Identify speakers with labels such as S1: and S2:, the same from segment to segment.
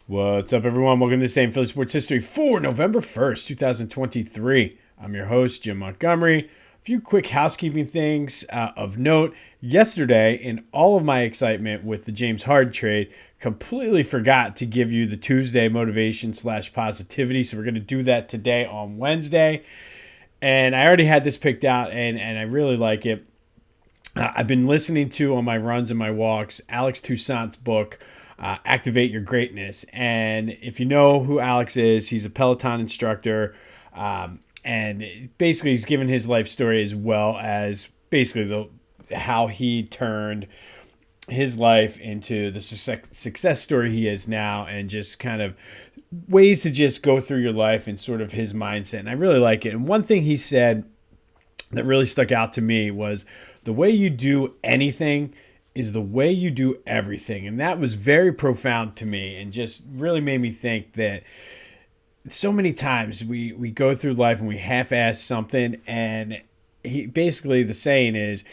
S1: What's up, everyone? Welcome to this day in Philly sports history for November 1st, 2023. I'm your host, Jim Montgomery. A few quick housekeeping things of note. Yesterday, in all of my excitement with the James Harden trade, completely forgot to give you the Tuesday motivation / positivity. So we're going to do that today on Wednesday. And I already had this picked out, and I really like it. I've been listening to, on my runs and my walks, Alex Toussaint's book, Activate Your Greatness. And if you know who Alex is, he's a Peloton instructor. And basically, he's given his life story as well as basically how he turned his life into the success story he is now, and just kind of ways to just go through your life and sort of his mindset. And I really like it. And one thing he said that really stuck out to me was the way you do anything is the way you do everything. And that was very profound to me and just really made me think that so many times we go through life and we half-ass something. And basically the saying is,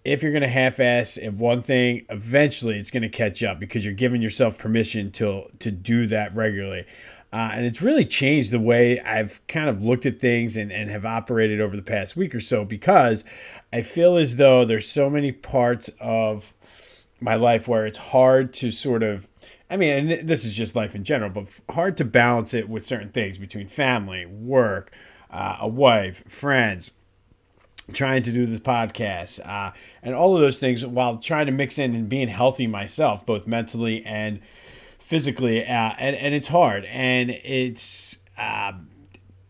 S1: if you're going to half-ass in one thing, eventually it's going to catch up because you're giving yourself permission to do that regularly. And it's really changed the way I've kind of looked at things and have operated over the past week or so, because I feel as though there's so many parts of my life where it's hard to sort of, and this is just life in general, but hard to balance it with certain things between family, work, a wife, friends, trying to do this podcast, and all of those things, while trying to mix in and being healthy myself, both mentally and physically, and it's hard. And it's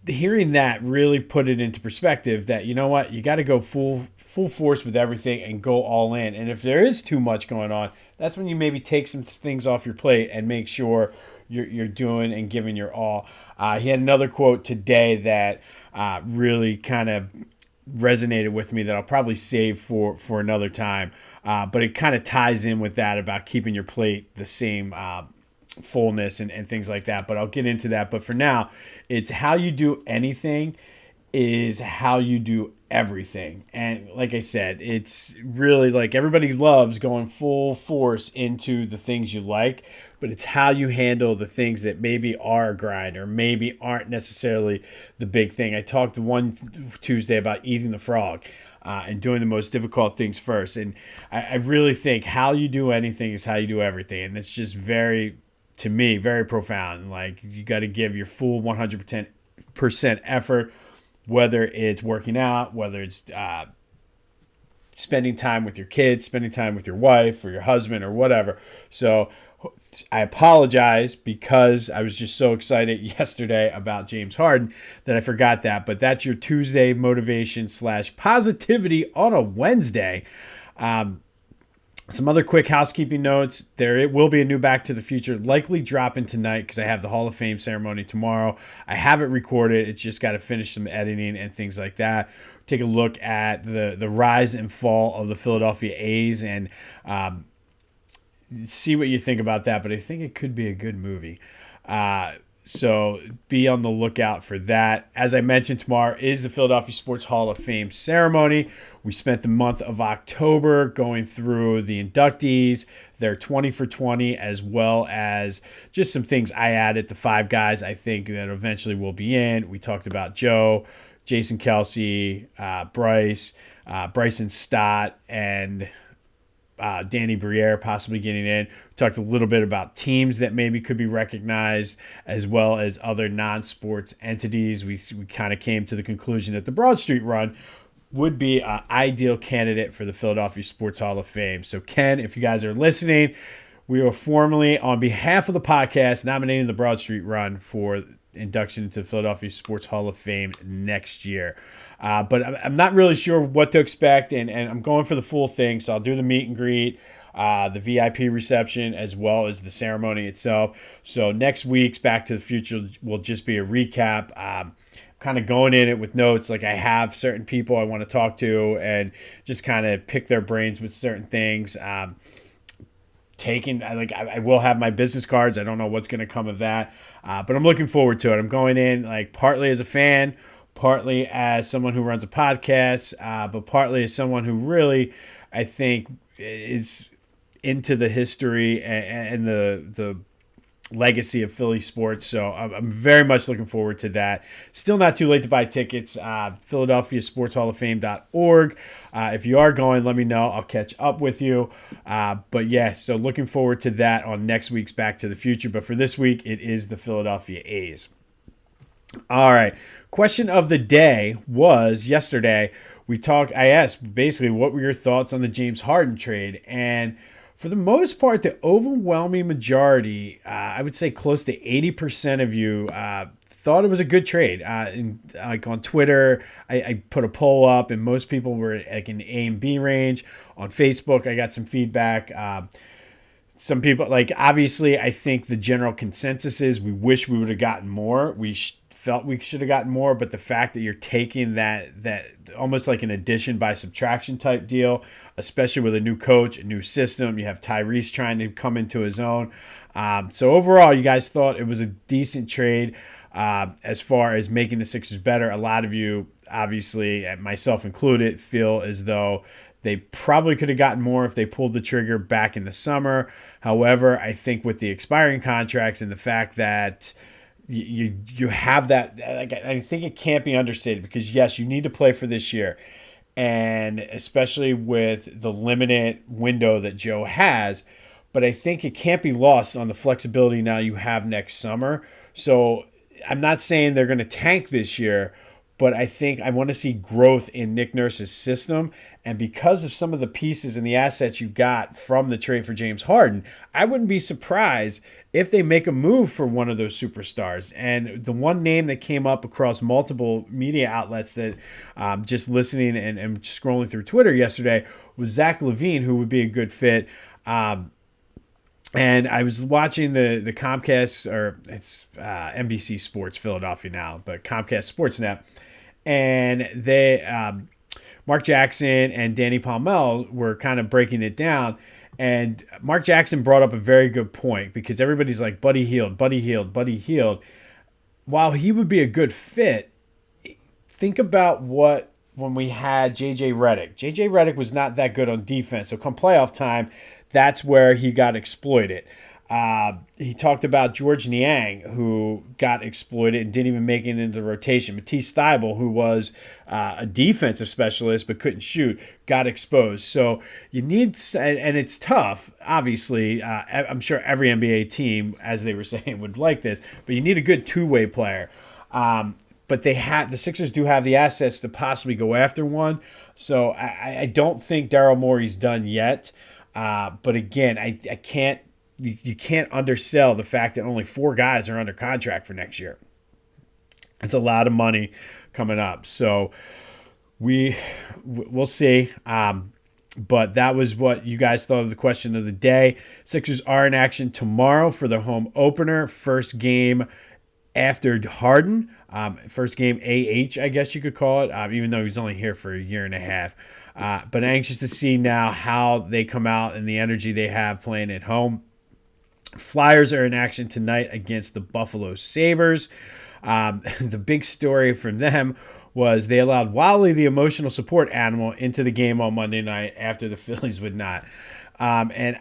S1: hearing that really put it into perspective that, you know what, you got to go full force with everything and go all in. And if there is too much going on, that's when you maybe take some things off your plate and make sure you're doing and giving your all. He had another quote today that really kind of resonated with me that I'll probably save for another time. But it kind of ties in with that about keeping your plate the same fullness and things like that. But I'll get into that. But for now, it's how you do anything is how you do everything. And like I said, it's really like everybody loves going full force into the things you like, but it's how you handle the things that maybe are a grind or maybe aren't necessarily the big thing. I talked one Tuesday about eating the frog. And doing the most difficult things first. And I really think how you do anything is how you do everything. And it's just to me, very profound. Like, you got to give your full 100% effort, whether it's working out, whether it's spending time with your kids, spending time with your wife or your husband or whatever. So I apologize because I was just so excited yesterday about James Harden that I forgot that. But that's your Tuesday motivation / positivity on a Wednesday. Some other quick housekeeping notes. There will be a new Back to the Future likely dropping tonight because I have the Hall of Fame ceremony tomorrow. I have it recorded. It's just got to finish some editing and things like that. Take a look at the rise and fall of the Philadelphia A's and see what you think about that. But I think it could be a good movie. So be on the lookout for that. As I mentioned, tomorrow is the Philadelphia Sports Hall of Fame ceremony. We spent the month of October going through the inductees, their 20 for 20, as well as just some things I added, the 5 guys I think that eventually will be in. We talked about Joe, Jason Kelsey, Bryce, Bryson Stott, and Danny Briere possibly getting in. We talked a little bit about teams that maybe could be recognized, as well as other non-sports entities. We kind of came to the conclusion that the Broad Street Run would be an ideal candidate for the Philadelphia Sports Hall of Fame. So, Ken, if you guys are listening, we are formally, on behalf of the podcast, nominating the Broad Street Run for induction into the Philadelphia Sports Hall of Fame next year. But I'm not really sure what to expect, and I'm going for the full thing. So I'll do the meet and greet, the VIP reception, as well as the ceremony itself. So next week's Back to the Future will just be a recap. Kind of going in it with notes. Like, I have certain people I want to talk to and just kind of pick their brains with certain things. I will have my business cards. I don't know what's going to come of that, but I'm looking forward to it. I'm going in like partly as a fan, partly as someone who runs a podcast, but partly as someone who really, I think, is into the history and the legacy of Philly sports. So I'm very much looking forward to that. Still not too late to buy tickets. PhiladelphiaSportsHallOfFame.org. If you are going, let me know. I'll catch up with you. But yeah, so looking forward to that on next week's Back to the Future. But for this week, it is the Philadelphia A's. All right. Question of the day was yesterday. I asked basically what were your thoughts on the James Harden trade, and for the most part, the overwhelming majority, I would say close to 80% of you thought it was a good trade. Like on Twitter, I put a poll up, and most people were like in the A and B range. On Facebook, I got some feedback. Some people, like, obviously, I think the general consensus is we wish we would have gotten more. Felt we should have gotten more, but the fact that you're taking that almost like an addition by subtraction type deal, especially with a new coach, a new system, you have Tyrese trying to come into his own. So overall, you guys thought it was a decent trade as far as making the Sixers better. A lot of you, obviously, myself included, feel as though they probably could have gotten more if they pulled the trigger back in the summer. However, I think with the expiring contracts and the fact that you have that, like, I think it can't be understated, because yes, you need to play for this year, and especially with the limited window that Joe has, but I think it can't be lost on the flexibility now you have next summer. So I'm not saying they're going to tank this year, but I think I want to see growth in Nick Nurse's system. And because of some of the pieces and the assets you got from the trade for James Harden, I wouldn't be surprised if they make a move for one of those superstars. And the one name that came up across multiple media outlets that just listening and scrolling through Twitter yesterday was Zach LaVine, who would be a good fit. And I was watching the Comcast, or it's NBC Sports Philadelphia now, but Comcast Sportsnet. And they, Mark Jackson and Danny Palmel were kind of breaking it down. And Mark Jackson brought up a very good point, because everybody's like, Buddy Hield. While he would be a good fit, think about when we had J.J. Redick. J.J. Redick was not that good on defense. So come playoff time, that's where he got exploited. He talked about George Niang, who got exploited and didn't even make it into the rotation. Matisse Thybulle, who was a defensive specialist but couldn't shoot, got exposed. So you need, and it's tough, obviously. I'm sure every NBA team, as they were saying, would like this, but you need a good two-way player. But the Sixers do have the assets to possibly go after one. So I don't think Daryl Morey's done yet. But again, I can't. You can't undersell the fact that only 4 guys are under contract for next year. It's a lot of money coming up. So we'll see. But that was what you guys thought of the question of the day. Sixers are in action tomorrow for their home opener. First game after Harden. First game AH, I guess you could call it, even though he's only here for a year and a half. But anxious to see now how they come out and the energy they have playing at home. Flyers are in action tonight against the Buffalo Sabres. The big story from them was they allowed Wally, the emotional support animal, into the game on Monday night after the Phillies would not. And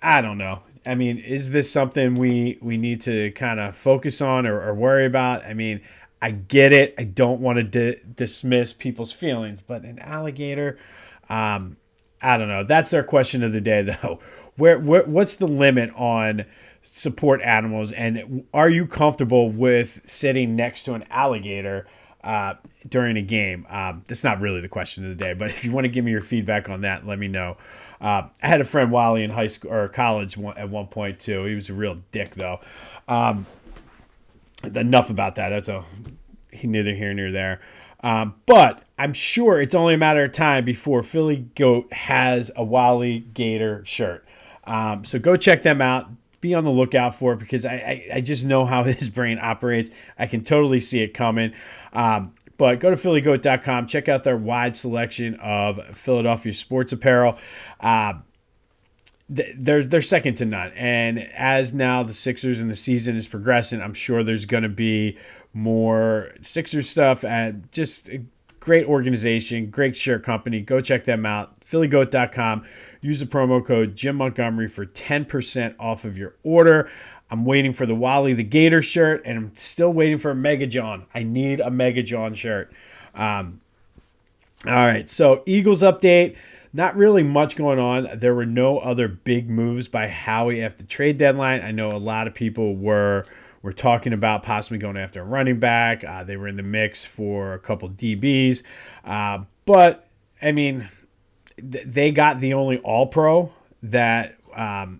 S1: I don't know. I mean, is this something we need to kind of focus on or worry about? I mean, I get it. I don't want to dismiss people's feelings, but an alligator, I don't know. That's our question of the day, though. What's the limit on support animals, and are you comfortable with sitting next to an alligator during a game? That's not really the question of the day, but if you want to give me your feedback on that, let me know. I had a friend, Wally, in high school or college at one point too. He was a real dick, though. Enough about that. That's neither here nor there. But I'm sure it's only a matter of time before Philly Goat has a Wally Gator shirt. So go check them out. Be on the lookout for it, because I just know how his brain operates. I can totally see it coming. But go to phillygoat.com. Check out their wide selection of Philadelphia sports apparel. They're second to none. And as now the Sixers and the season is progressing, I'm sure there's going to be more Sixers stuff, and just a great organization, great shirt company. Go check them out. phillygoat.com. Use the promo code Jim Montgomery for 10% off of your order. I'm waiting for the Wally the Gator shirt, and I'm still waiting for a Mega John. I need a Mega John shirt. All right, so Eagles update. Not really much going on. There were no other big moves by Howie after the trade deadline. I know a lot of people were talking about possibly going after a running back. They were in the mix for a couple DBs. But, I mean, they got the only All-Pro that,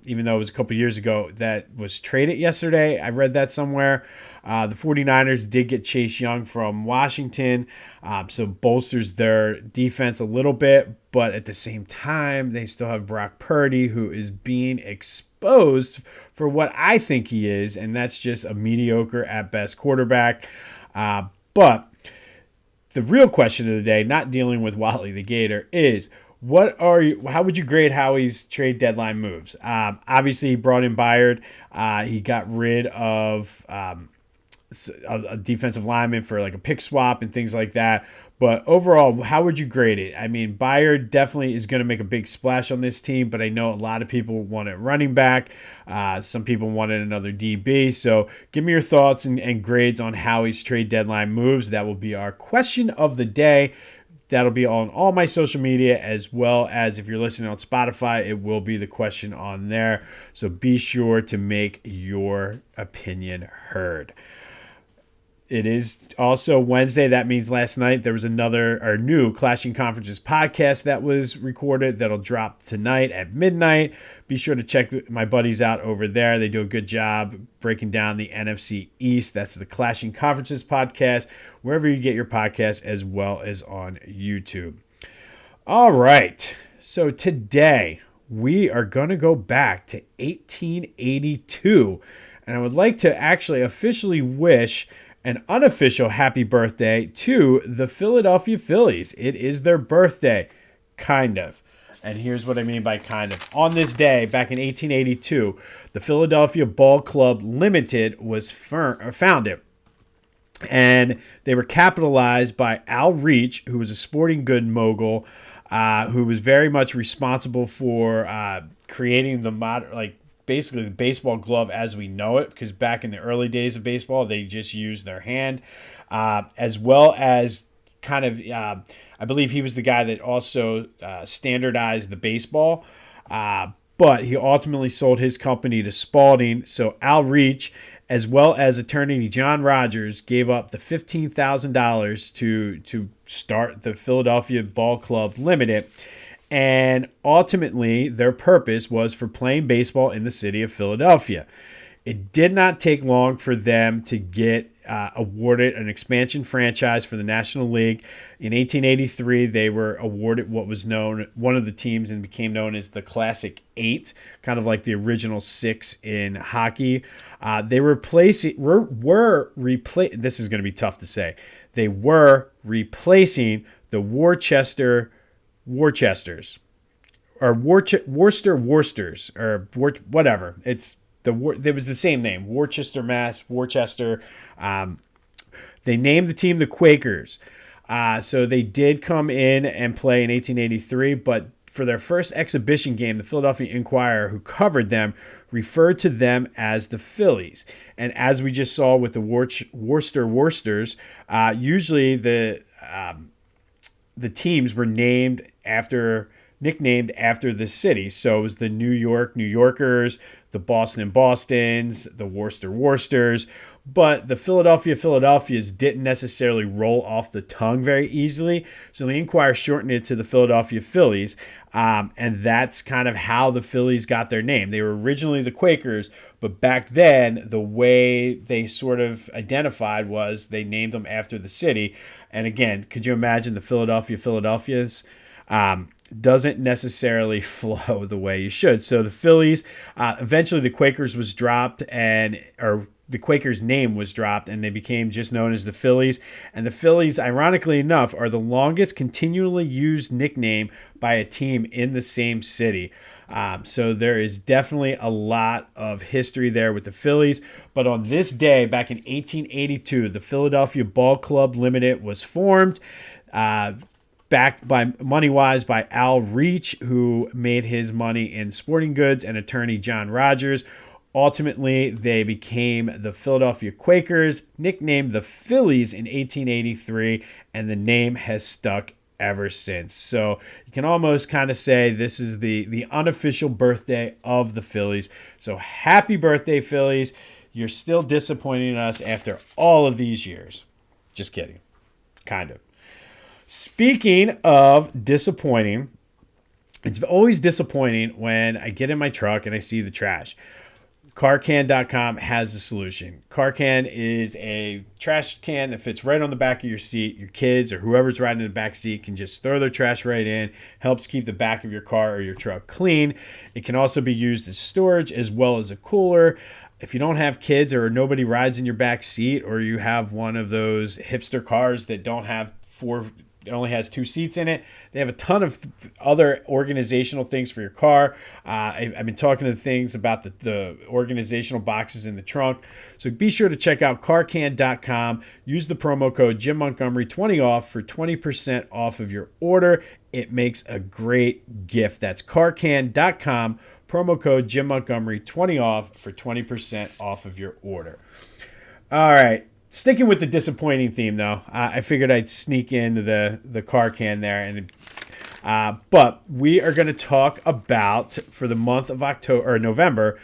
S1: even though it was a couple years ago, that was traded yesterday. I read that somewhere. The 49ers did get Chase Young from Washington, so bolsters their defense a little bit. But at the same time, they still have Brock Purdy, who is being exposed for what I think he is, and that's just a mediocre at best quarterback. But the real question of the day, not dealing with Wally the Gator, is how would you grade Howie's trade deadline moves? Obviously, he brought in Byard. He got rid of a defensive lineman for like a pick swap and things like that. But overall, how would you grade it? I mean, Byard definitely is going to make a big splash on this team, but I know a lot of people want a running back. Some people wanted another DB. So give me your thoughts and grades on Howie's trade deadline moves. That will be our question of the day. That'll be on all my social media, as well as if you're listening on Spotify, it will be the question on there. So be sure to make your opinion heard. It is also Wednesday. That means last night there was another new Clashing Conferences podcast that was recorded that'll drop tonight at midnight. Be sure to check my buddies out over there. They do a good job breaking down the NFC East. That's the Clashing Conferences podcast, wherever you get your podcasts, as well as on YouTube. All right. So today we are going to go back to 1882. And I would like to actually officially wish an unofficial happy birthday to the Philadelphia Phillies. It is their birthday, kind of. And here's what I mean by kind of. On this day, back in 1882, the Philadelphia Ball Club Limited was founded. And they were capitalized by Al Reach, who was a sporting good mogul, who was very much responsible for creating the basically the baseball glove as we know it, because back in the early days of baseball, they just used their hand, as well as kind of, I believe he was the guy that also standardized the baseball, but he ultimately sold his company to Spalding. So Al Reach, as well as attorney John Rogers, gave up the $15,000 to start the Philadelphia Ball Club Limited. And ultimately, their purpose was for playing baseball in the city of Philadelphia. It did not take long for them to get awarded an expansion franchise for the National League. In 1883, they were awarded what was known, one of the teams, and became known as the Classic 8, kind of like the original 6 in hockey. They were this is going to be tough to say. They were replacing the Worcesters, or Worcesters, or whatever. There was the same name, Worcester, Mass, Worcester. They named the team the Quakers. So they did come in and play in 1883, but for their first exhibition game, the Philadelphia Inquirer, who covered them, referred to them as the Phillies. And as we just saw with the Worcesters, usually the teams were nicknamed after the city. So it was the New Yorkers, the Boston Bostons, the Worcesters. But the Philadelphias didn't necessarily roll off the tongue very easily. So the Inquirer shortened it to the Philadelphia Phillies. And that's kind of how the Phillies got their name. They were originally the Quakers, but back then, the way they sort of identified was they named them after the city. And again, could you imagine the Philadelphians? Doesn't necessarily flow the way you should. So the Phillies, eventually the Quakers was dropped, or the Quakers' name was dropped, and they became just known as the Phillies. And the Phillies, ironically enough, are the longest continually used nickname by a team in the same city. So there is definitely a lot of history there with the Phillies. But on this day, back in 1882, the Philadelphia Ball Club Limited was formed, backed by money-wise by Al Reach, who made his money in sporting goods, and attorney John Rogers. Ultimately, they became the Philadelphia Quakers, nicknamed the Phillies in 1883, and the name has stuck ever since. So you can almost kind of say this is the unofficial birthday of the Phillies. So happy birthday, Phillies. You're still disappointing us after all of these years. Just kidding. Kind of. Speaking of disappointing, it's always disappointing when I get in my truck and I see the trash. Carcan.com has the solution. Carcan is a trash can that fits right on the back of your seat. Your kids or whoever's riding in the back seat can just throw their trash right in. Helps keep the back of your car or your truck clean. It can also be used as storage as well as a cooler. If you don't have kids or nobody rides in your back seat, or you have one of those hipster cars that don't have it only has 2 seats in it, they have a ton of other organizational things for your car. I've been talking to things about the organizational boxes in the trunk. So be sure to check out carcan.com. Use the promo code Jim Montgomery 20 off for 20% off of your order. It makes a great gift. That's carcan.com. Promo code Jim Montgomery 20 off for 20% off of your order. All right. Sticking with the disappointing theme, though, I figured I'd sneak into the car can there, but we are going to talk about, for the month of October or November,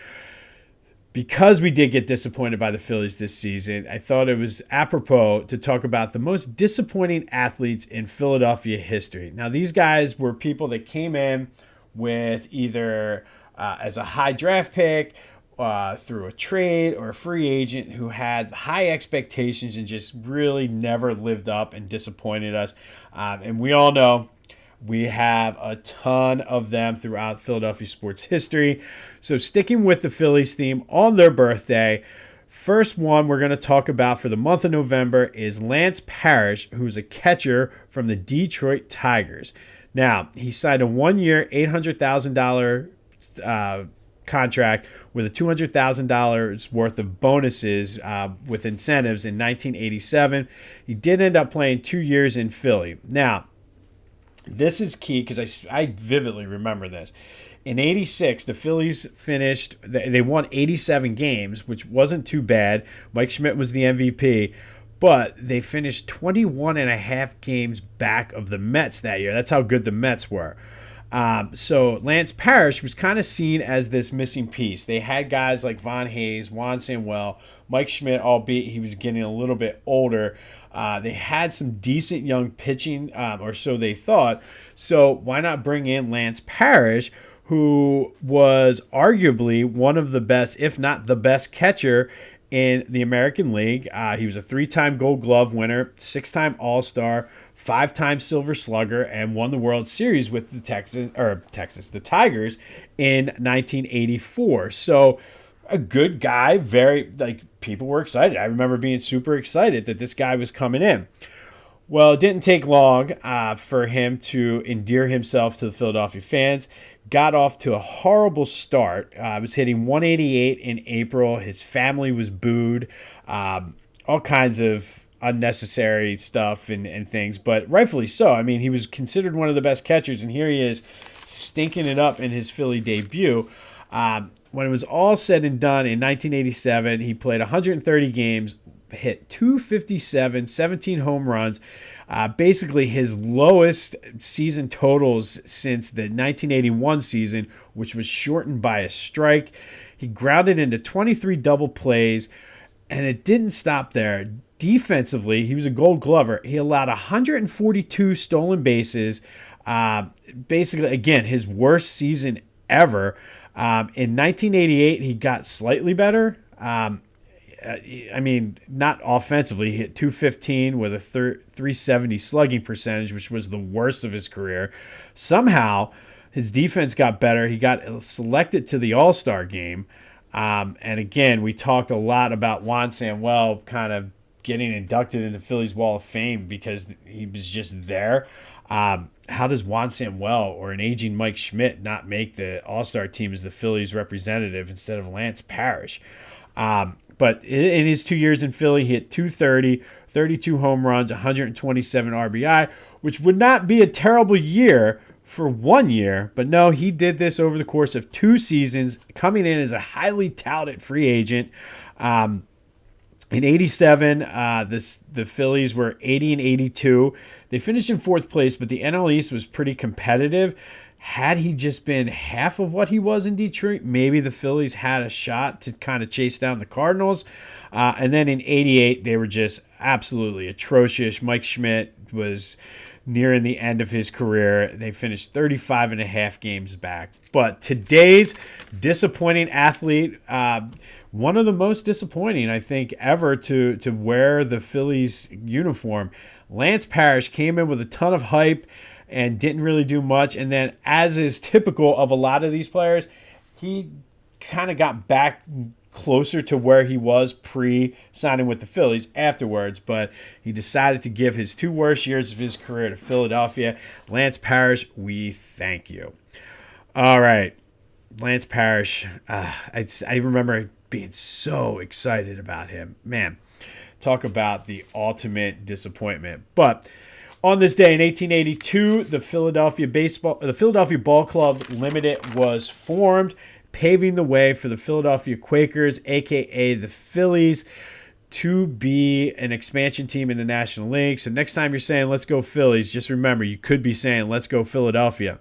S1: because we did get disappointed by the Phillies this season. I thought it was apropos to talk about the most disappointing athletes in Philadelphia history. Now, these guys were people that came in with either as a high draft pick, through a trade or a free agent, who had high expectations and just really never lived up and disappointed us. And we all know we have a ton of them throughout Philadelphia sports history. So sticking with the Phillies theme on their birthday, first one we're going to talk about for the month of November is Lance Parrish, who's a catcher from the Detroit Tigers. Now, he signed a 1-year, $800,000 contract with a $200,000 worth of bonuses with incentives in 1987. He did end up playing 2 years in Philly. Now, this is key because I vividly remember this. In 86, the Phillies finished, they won 87 games, which wasn't too bad. Mike Schmidt was the MVP, but they finished 21 and a half games back of the Mets that year. That's how good the Mets were. So Lance Parrish was kind of seen as this missing piece. They had guys like Von Hayes, Juan Samuel, Mike Schmidt, albeit he was getting a little bit older. They had some decent young pitching, or so they thought. So why not bring in Lance Parrish, who was arguably one of the best, if not the best catcher in the American League. He was a 3-time Gold Glove winner, 6-time All-Star, 5-time Silver Slugger, and won the World Series with the Tigers in 1984. So a good guy, people were excited. I remember being super excited that this guy was coming in. Well, it didn't take long for him to endear himself to the Philadelphia fans. Got off to a horrible start. Was hitting 188 in April. His family was booed. All kinds of unnecessary stuff and things, but rightfully so. I mean, he was considered one of the best catchers, and here he is stinking it up in his Philly debut. When it was all said and done in 1987, he played 130 games, hit 257, 17 home runs, basically his lowest season totals since the 1981 season, which was shortened by a strike. He grounded into 23 double plays, and it didn't stop there. Defensively, he was a Gold Glover. He allowed 142 stolen bases. Basically, again, his worst season ever. In 1988, he got slightly better. I mean, not offensively. He hit 215 with a 370 slugging percentage, which was the worst of his career. Somehow, his defense got better. He got selected to the All-Star game. And again, we talked a lot about Juan Samuel kind of getting inducted into Phillies Wall of Fame because he was just there. How does Juan Samuel or an aging Mike Schmidt not make the All-Star team as the Phillies representative instead of Lance Parrish? But in his 2 years in Philly, he hit 230, 32 home runs, 127 RBI, which would not be a terrible year for 1 year, but no, he did this over the course of 2 seasons, coming in as a highly touted free agent. In '87, the Phillies were 80 and 82. They finished in fourth place, but the NL East was pretty competitive. Had he just been half of what he was in Detroit, maybe the Phillies had a shot to kind of chase down the Cardinals. And then in '88, they were just absolutely atrocious. Mike Schmidt was nearing the end of his career. They finished 35 and a half games back. But today's disappointing athlete, one of the most disappointing, I think, ever to wear the Phillies uniform. Lance Parrish came in with a ton of hype and didn't really do much. And then, as is typical of a lot of these players, he kind of got back closer to where he was pre-signing with the Phillies afterwards, but he decided to give his 2 worst years of his career to Philadelphia. Lance Parrish, we thank you. All right, Lance Parrish, I remember being so excited about him. Man, talk about the ultimate disappointment. But on this day in 1882, the Philadelphia Ball Club Limited was formed, paving the way for the Philadelphia Quakers, a.k.a. the Phillies, to be an expansion team in the National League. So next time you're saying, let's go Phillies, just remember, you could be saying, let's go Philadelphia.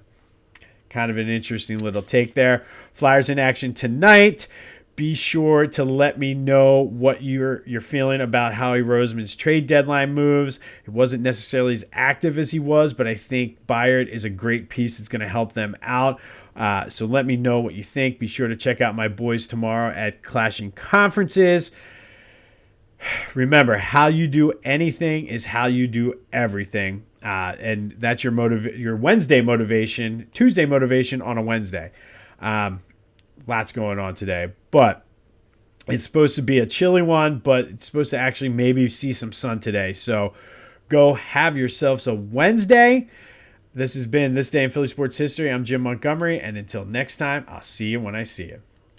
S1: Kind of an interesting little take there. Flyers in action tonight. Be sure to let me know what you're feeling about Howie Roseman's trade deadline moves. It wasn't necessarily as active as he was, but I think Byard is a great piece that's going to help them out. So let me know what you think. Be sure to check out my boys tomorrow at Clashing Conferences. Remember, how you do anything is how you do everything. And that's your Wednesday motivation, Tuesday motivation on a Wednesday. Lots going on today, but it's supposed to be a chilly one, but it's supposed to actually maybe see some sun today. So go have yourselves a Wednesday. This has been This Day in Philly Sports History. I'm Jim Montgomery, and until next time, I'll see you when I see you.